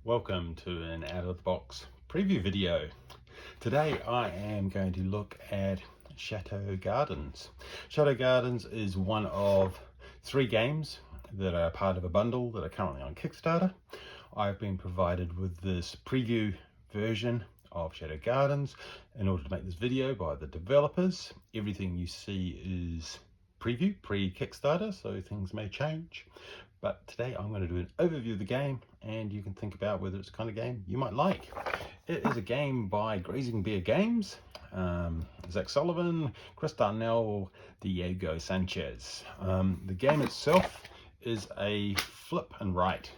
Welcome to an out-of-the-box preview video. Today I am going to look at Château Gardens. Château Gardens is one of 3 games that are part of a bundle that are currently on Kickstarter. I've been provided with this preview version of Château Gardens in order to make this video by the developers. Everything you see is preview, pre-Kickstarter, so things may change. But today I'm going to do an overview of the game, and you can think about whether it's the kind of game you might like. It is a game by Grazing Bear Games, Zach Sullivan, Chris Darnell, Diego Sanchez. The game itself is a flip and write.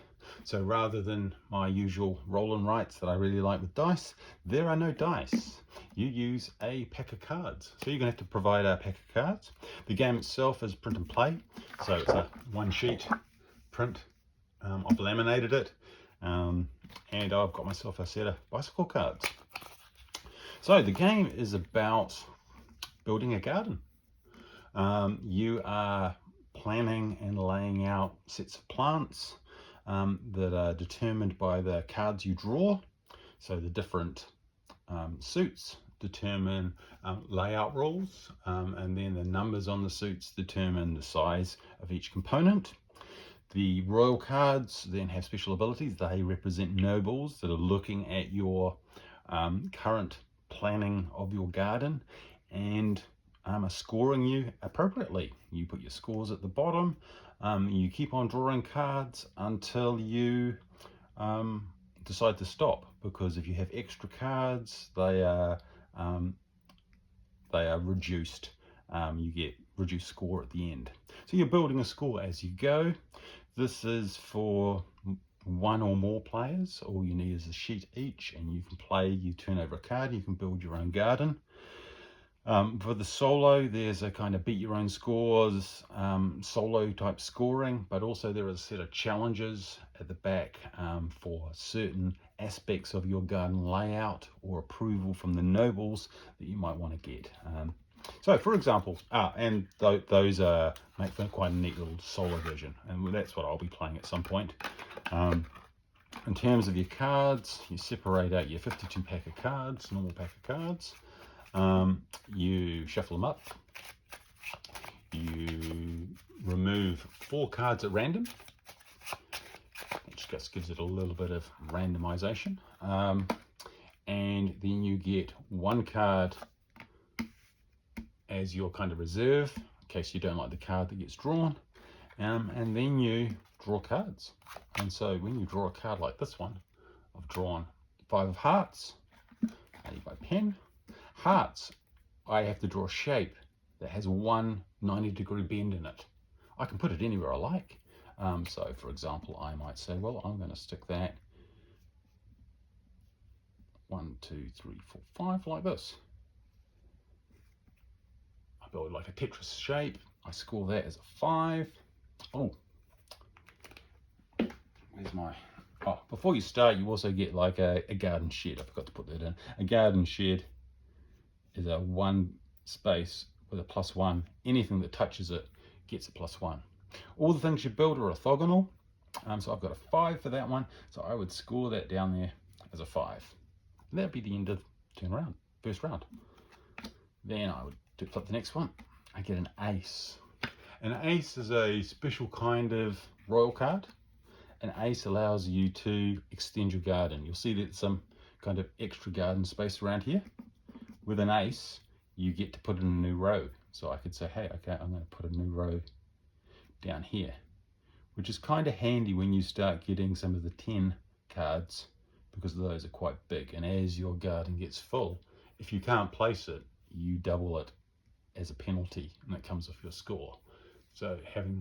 So rather than my usual roll and writes that I really like with dice, there are no dice. You use a pack of cards. So you're going to have to provide a pack of cards. The game itself is print and play. So it's a one sheet print. I've laminated it, and I've got myself a set of bicycle cards. So the game is about building a garden. You are planning and laying out sets of plants that are determined by the cards you draw. So the different suits determine layout rules, and then the numbers on the suits determine the size of each component. The royal cards then have special abilities. They represent nobles that are looking at your current planning of your garden and are scoring you appropriately. You put your scores at the bottom. You keep on drawing cards until you decide to stop, because if you have extra cards, they are reduced. You get reduced score at the end. So you're building a score as you go. This is for 1 or more players. All you need is a sheet each, and you can play. You turn over a card, you can build your own garden. For the solo, there's a kind of beat your own scores, solo type scoring, but also there is a set of challenges at the back for certain aspects of your garden layout or approval from the nobles that you might want to get. So for example, those make for quite a neat little solo version, and that's what I'll be playing at some point. In terms of your cards, you separate out your 52 pack of cards, normal pack of cards. You shuffle them up. You remove 4 cards at random, which just gives it a little bit of randomization. And then you get 1 card as your kind of reserve in case you don't like the card that gets drawn. And then you draw cards. And so when you draw a card like this one, I've drawn 5 of hearts, made by pen. Hearts, I have to draw a shape that has one 90-degree bend in it. I can put it anywhere I like. So for example, I might say, well, I'm going to stick that 1, 2, 3, 4, 5 like this. I build like a Tetris shape. I score that as a 5. Oh, where's my... Oh, before you start, you also get like a garden shed. I forgot to put that in. A garden shed is a 1 space with a +1. Anything that touches it gets a +1. All the things you build are orthogonal. So I've got a 5 for that one. So I would score that down there as a 5. And that'd be the end of first round. Then I would flip the next one. I get an ace. An ace is a special kind of royal card. An ace allows you to extend your garden. You'll see that some kind of extra garden space around here. With an ace, you get to put in a new row. So I could say, hey, okay, I'm going to put a new row down here, which is kind of handy when you start getting some of the 10 cards, because those are quite big. And as your garden gets full, if you can't place it, you double it as a penalty, and it comes off your score. So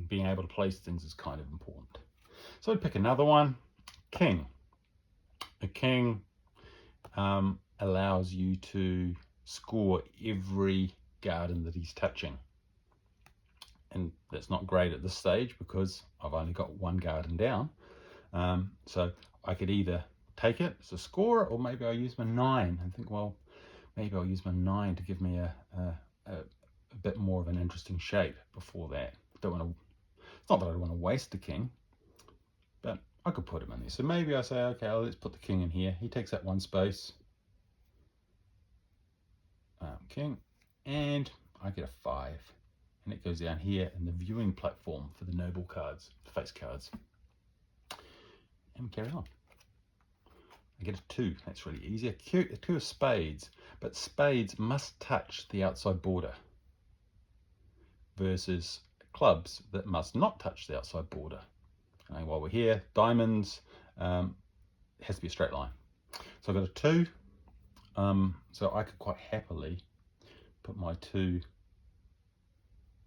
being able to place things is kind of important. So I'd pick another one, king. A king allows you to score every garden that he's touching, and that's not great at this stage because I've only got 1 garden down. So I could either take it as a score, or maybe I'll use my 9 and think, well, maybe I'll use my 9 to give me a bit more of an interesting shape before that. It's not that I don't want to waste the king, but I could put him in there. So maybe I say, okay, let's put the king in here. He takes up one space. King. And I get a 5. And it goes down here in the viewing platform for the noble cards, the face cards. And we carry on. I get a 2. That's really easy. A 2 of spades. But spades must touch the outside border. Versus clubs that must not touch the outside border. And while we're here, diamonds, it has to be a straight line. So I've got a 2. So I could quite happily put my 2,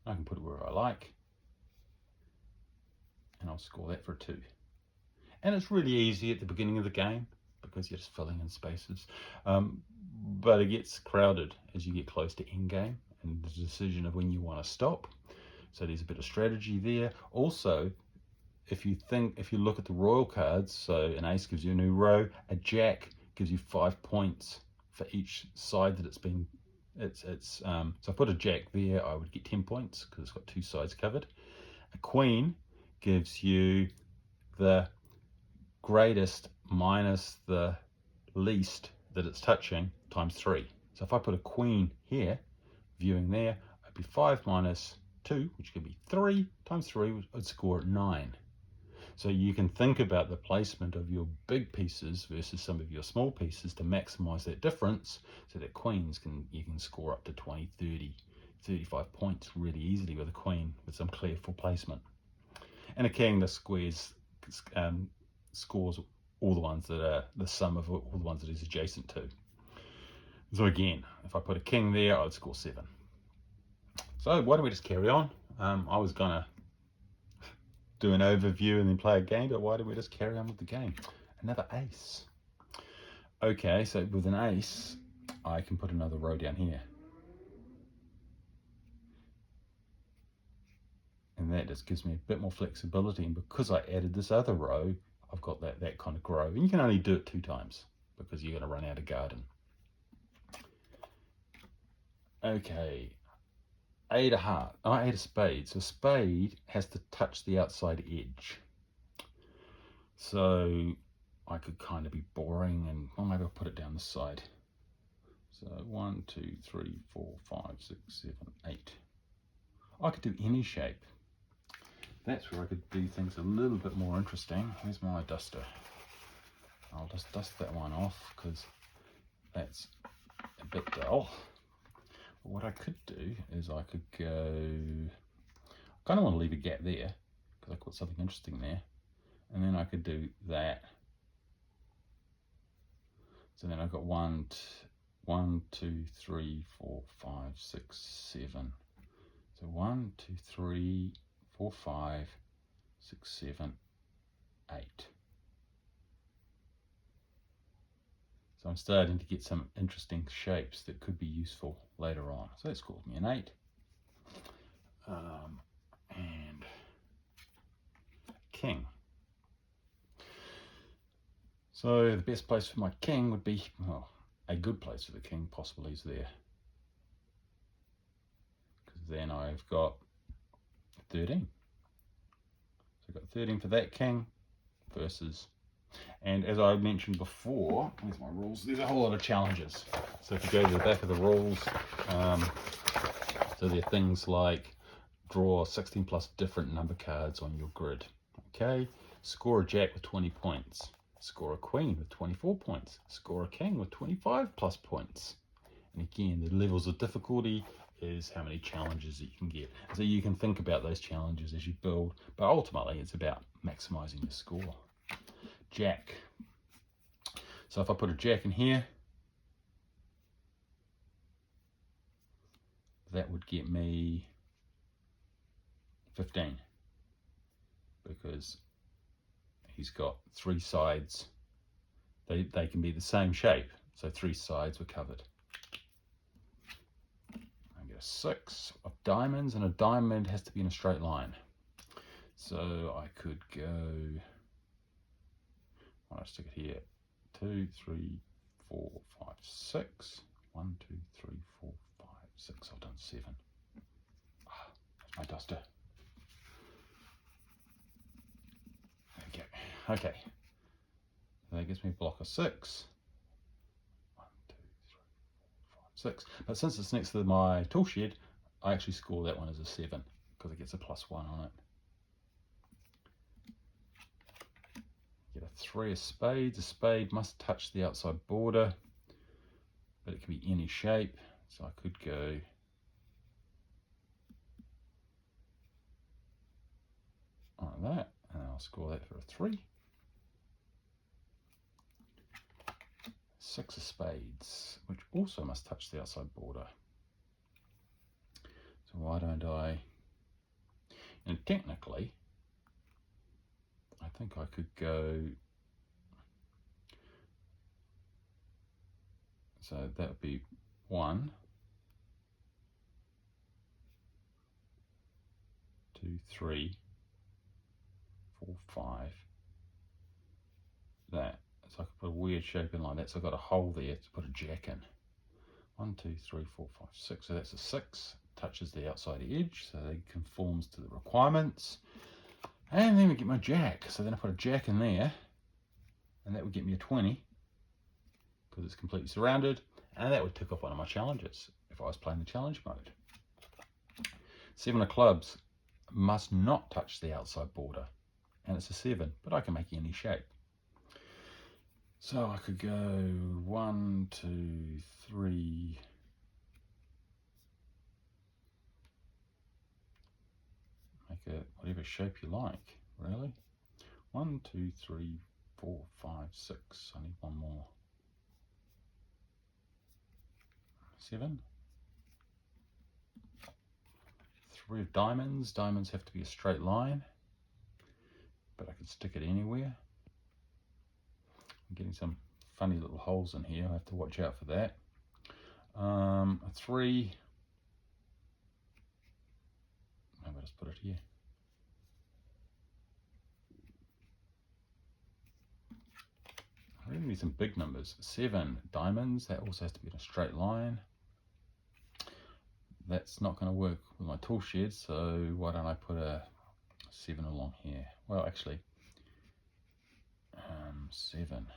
I can put it where I like, and I'll score that for a 2. And it's really easy at the beginning of the game because you're just filling in spaces. But it gets crowded as you get close to end game and the decision of when you want to stop. So there's a bit of strategy there. Also, if you look at the royal cards, so an ace gives you a new row, a jack gives you 5 points for each side that it's been. So if I put a jack there, I would get 10 points because it's got 2 sides covered. A queen gives you the greatest minus the least that it's touching times 3. So if I put a queen here, viewing there, it'd be 5 minus 2, which could be 3 times 3 would score 9. So you can think about the placement of your big pieces versus some of your small pieces to maximize that difference, so that queens you can score up to 20, 30, 35 points really easily with a queen with some clear full placement. And a king, the squares scores all the ones that are the sum of all the ones that is adjacent to. So again, if I put a king there, I would score 7. So why don't we just carry on? I was gonna do an overview and then play a game, but why don't we just carry on with the game? Another ace. Okay, so with an ace, I can put another row down here. And that just gives me a bit more flexibility, and because I added this other row, I've got that kind of grow. And you can only do it 2 times because you're going to run out of garden. Okay, 8 of hearts. Oh, 8 of spades. So spade has to touch the outside edge. So I could kind of be boring and, well, maybe I'll put it down this side. So 1, 2, 3, 4, 5, 6, 7, 8. I could do any shape. That's where I could do things a little bit more interesting. Where's my duster? I'll just dust that one off because that's a bit dull. But what I could do is I could go, I kind of want to leave a gap there because I put something interesting there. And then I could do that. So then I've got 1, 2, 3, 4, 5, 6, 7. So 1, 2, 3, 4, 5, 6, 7, 8. So I'm starting to get some interesting shapes that could be useful later on. So that's called me an 8. And king. So the best place for my king would be, well, a good place for the king possibly is there. Because then I've got 13. So I've got 13 for that king versus, and as I mentioned before, where's my rules? There's a whole lot of challenges. So if you go to the back of the rules, so there are things like draw 16 plus different number cards on your grid. Okay, score a jack with 20 points. Score a queen with 24 points. Score a king with 25 plus points. And again, the levels of difficulty is how many challenges that you can get. So you can think about those challenges as you build, but ultimately it's about maximizing the score. Jack. So if I put a jack in here, that would get me 15 because he's got 3 sides. They can be the same shape, so 3 sides were covered. I get a 6 of diamonds, and a diamond has to be in a straight line. So I could go, I'll stick it here, 2, 3, 4, 5, 6. 1, 2, 3, 4, 5, 6. I've done 7. That's my duster. Okay, Okay. So that gives me a block of 6. 1, 2, 3, 4, 5, 6. But since it's next to my tool shed, I actually score that one as a 7 because it gets a +1 on it. Get a 3 of spades. A spade must touch the outside border, but it can be any shape. So I could go like that, and I'll score that for a 3. 6 of spades, which also must touch the outside border. So why don't I, and technically, I think I could go, so that would be 1, 2, 3, 4, 5, that. So I could put a weird shape in like that. So I've got a hole there to put a jack in. 1, 2, 3, 4, 5, 6. So that's a 6. Touches the outside edge, so it conforms to the requirements. And then we get my jack. So then I put a jack in there, and that would get me a 20 because it's completely surrounded. And that would tick off one of my challenges if I was playing the challenge mode. 7 of clubs must not touch the outside border, and it's a 7, but I can make any shape. So I could go 1, 2, 3, make it whatever shape you like, really. 1, 2, 3, 4, 5, 6. I need one more. 7. 3 of diamonds. Diamonds have to be a straight line, but I can stick it anywhere. I'm getting some funny little holes in here. I have to watch out for that. A 3. Maybe I'll just put it here. I really need some big numbers. 7 diamonds. That also has to be in a straight line. That's not going to work with my tool shed, so why don't I put a 7 along here? Well, actually, 7.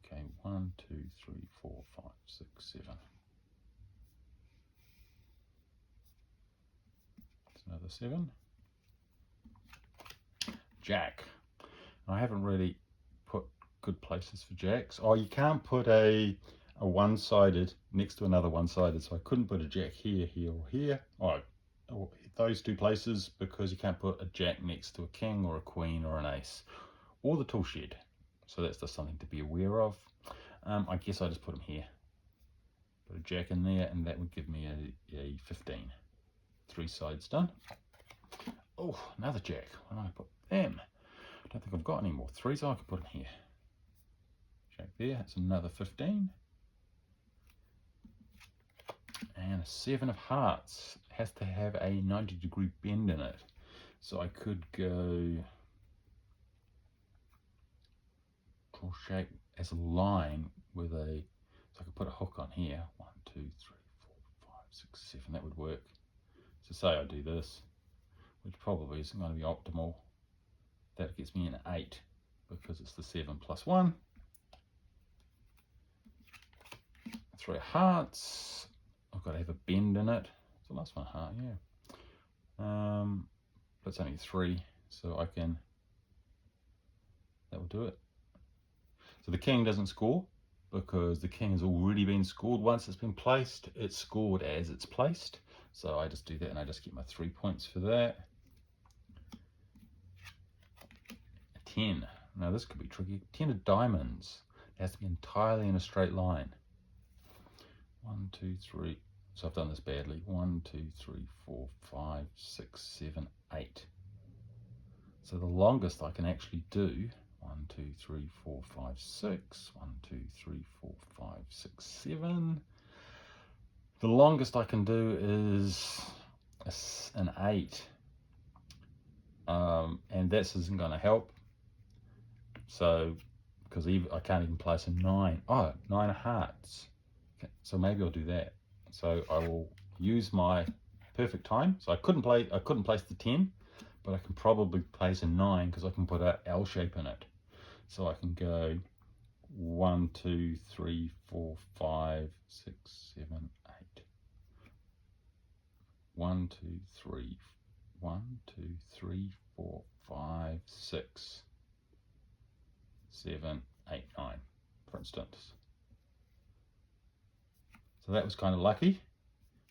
Okay, 1, 2, 3, 4, 5, 6, 7. That's another 7. Jack. I haven't really put good places for jacks. Oh, you can't put a one-sided next to another one-sided, so I couldn't put a jack here, here, or here. Oh, those two places, because you can't put a jack next to a king or a queen or an ace, or the tool shed. So that's just something to be aware of. I guess I just put them here. Put a jack in there, and that would give me a 15. 3 sides done. Oh, another jack. Where do I put them? I don't think I've got any more 3s. I can put them here. Jack there. That's another 15. And a 7 of hearts. Has to have a 90-degree bend in it. So I could go draw shape as a line with a, so I could put a hook on here. 1, 2, 3, 4, 5, 6, 7. That would work. So say I do this, which probably isn't going to be optimal. That gets me an 8 because it's the 7 plus 1. 3 hearts. I've got to have a bend in it. It's the last one, heart, yeah. But it's only 3, so I can, that will do it. So the king doesn't score because the king has already been scored. Once it's been placed, it's scored as it's placed. So I just do that and I just get my 3 points for that. 10. Now this could be tricky. 10 of diamonds. It has to be entirely in a straight line. 1, 2, 3. So I've done this badly. 1, 2, 3, 4, 5, 6, 7, 8. So the longest I can actually do, 1, 2, 3, 4, 5, 6. 1, 2, 3, 4, 5, 6, 7. The longest I can do is an 8. And this isn't going to help. So, because I can't even place a 9. Oh, 9 of hearts. Okay, so maybe I'll do that. So I will use my perfect time. So I couldn't place the 10, but I can probably place a 9 because I can put a L shape in it. So I can go 1, 2, 3, 4, 5, 6, 7, 8. 1, 2, 3, 1, 2, 3, 4, 5, 6, 7, 8, 9, for instance. So that was kind of lucky,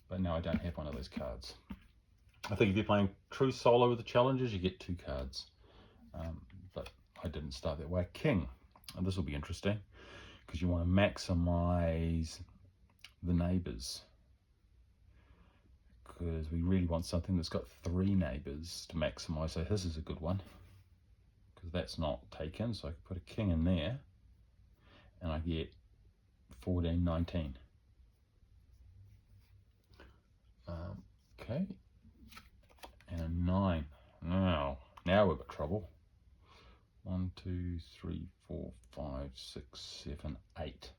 but now I don't have one of those cards. I think if you're playing true solo with the challenges, you get 2 cards. But I didn't start that way. King, and this will be interesting because you want to maximize the neighbors, because we really want something that's got 3 neighbors to maximize. So this is a good one because that's not taken, so I can put a king in there and I get 14, 19. Okay, and a 9. Now we've got trouble. 1, 2, 3, 4, 5, 6, 7, 8.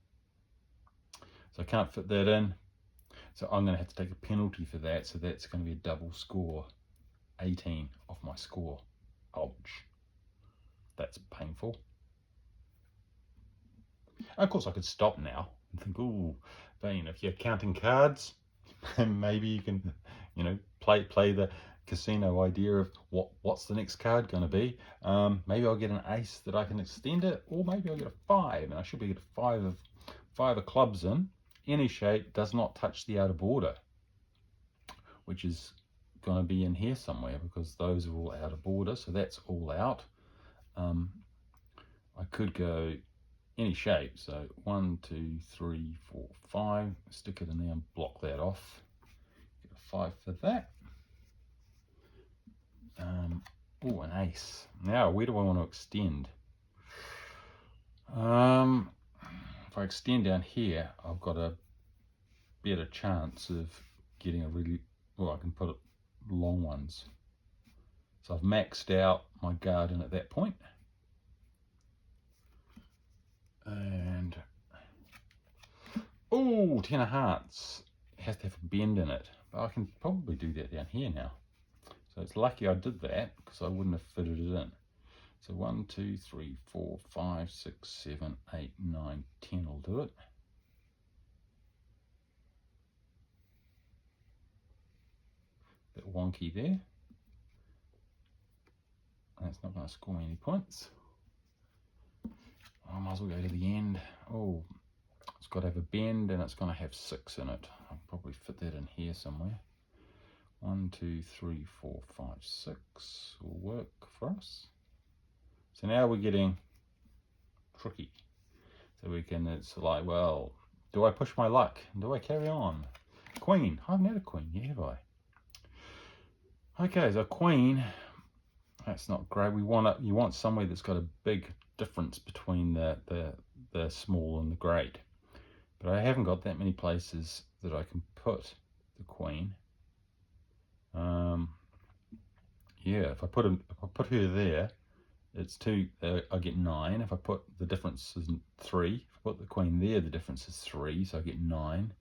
So I can't fit that in. So I'm going to have to take a penalty for that. So that's going to be a double score. 18 off my score. Ouch. That's painful. Of course I could stop now and think, ooh, but if you're counting cards, maybe you can, play the casino idea of what's the next card going to be. Maybe I'll get an ace that I can extend it, or maybe I'll get a 5, and I should be get a 5 of clubs in. Any shape does not touch the outer border, which is going to be in here somewhere because those are all outer border, so that's all out. I could go any shape, so 1, 2, 3, 4, 5, stick it in there and block that off. Get a 5 for that. Oh, an ace. Now, where do I want to extend? If I extend down here, I've got a better chance of getting a really, well, I can put it long ones. So I've maxed out my garden at that point. And, oh, 10 of hearts. It has to have a bend in it. But I can probably do that down here now. So it's lucky I did that because I wouldn't have fitted it in. So 1, 2, 3, 4, 5, 6, 7, 8, 9, 10 will do it. Bit wonky there. That's not going to score me any points. I might as well go to the end. Oh, it's got to have a bend and it's going to have 6 in it. I'll probably fit that in here somewhere. 1, 2, 3, 4, 5, 6 will work for us. So now we're getting tricky. So we can, it's like, well, do I push my luck? Do I carry on? Queen. I haven't had a queen yet, have I? Okay, so queen, that's not great. You want somewhere that's got a big difference between the small and the great. But I haven't got that many places that I can put the queen. Yeah, if I put her there, it's 2. I get 9. If I put the difference is 3. If I put the queen there, the difference is 3, so I get 9.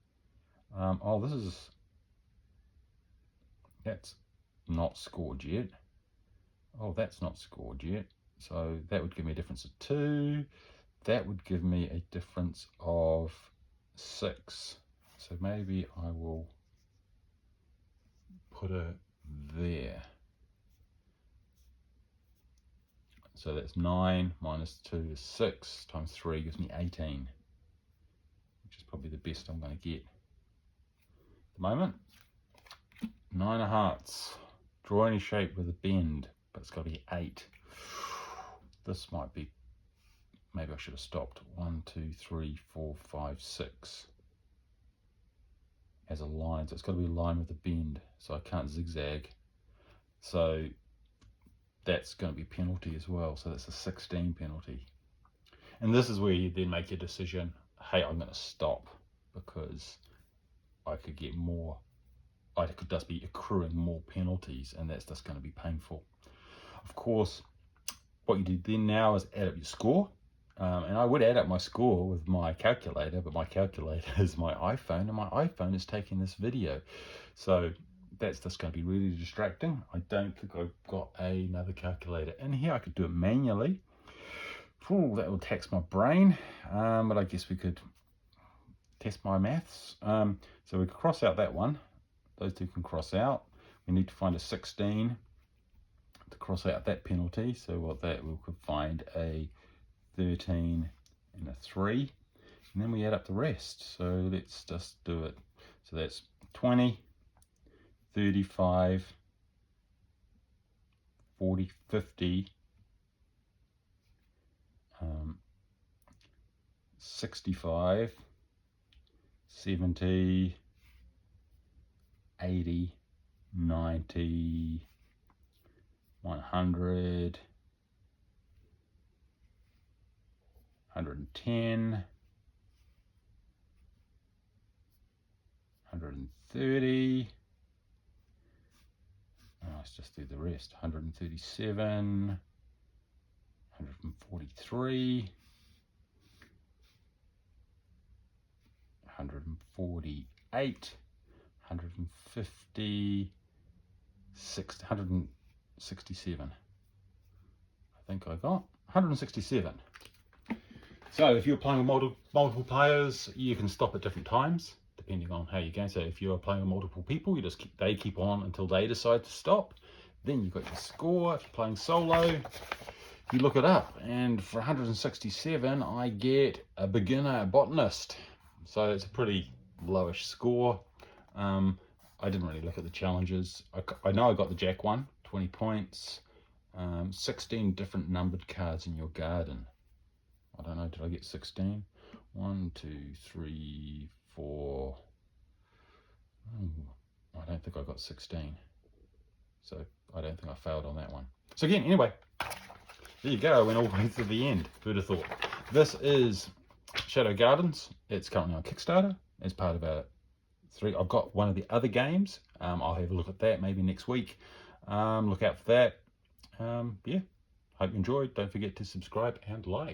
Oh, that's not scored yet. Oh, that's not scored yet. So that would give me a difference of 2. That would give me a difference of 6. So maybe I will put her there. So that's 9 minus 2 is 6 times 3 gives me 18, which is probably the best I'm going to get at the moment. 9 of hearts. Draw any shape with a bend, but it's got to be 8. This might be, maybe I should have stopped. 1, 2, 3, 4, 5, 6. Has a line, so it's got to be a line with a bend, so I can't zigzag. So that's going to be a penalty as well. So that's a 16 penalty. And this is where you then make your decision. Hey, I'm going to stop because I could get more. I could just be accruing more penalties, and that's just going to be painful. Of course, what you do then now is add up your score. And I would add up my score with my calculator, but my calculator is my iPhone, and my iPhone is taking this video. So that's just going to be really distracting. I don't think I've got another calculator in here. I could do it manually. Ooh, that will tax my brain, but I guess we could test my maths. So we could cross out that one. Those two can cross out. We need to find a 16 to cross out that penalty. So what that, we could find a 13 and a 3. And then we add up the rest. So let's just do it. So that's 20, 35, 40, 50, 65, 70, 80, 90, 100, 110, 130, let's just do the rest, 137, 143, 148, 150, 167. I think I got 167. So if you're playing with multiple players, you can stop at different times depending on how you go. So if you're playing with multiple people, they keep on until they decide to stop. Then you've got your score. If you're playing solo, you look it up, and for 167 I get a beginner botanist, so it's a pretty lowish score. I didn't really look at the challenges. I know I got the Jack one, 20 points, 16 different numbered cards in your garden. I don't know, did I get 16? 1, 2, 3, 4. I don't think I got 16. So I don't think I failed on that one. So again, anyway, there you go. I went all the way to the end. Who'd have thought? This is Château Gardens. It's currently on Kickstarter as part of our 3. I've got one of the other games. I'll have a look at that maybe next week. Look out for that. Yeah, hope you enjoyed. Don't forget to subscribe and like.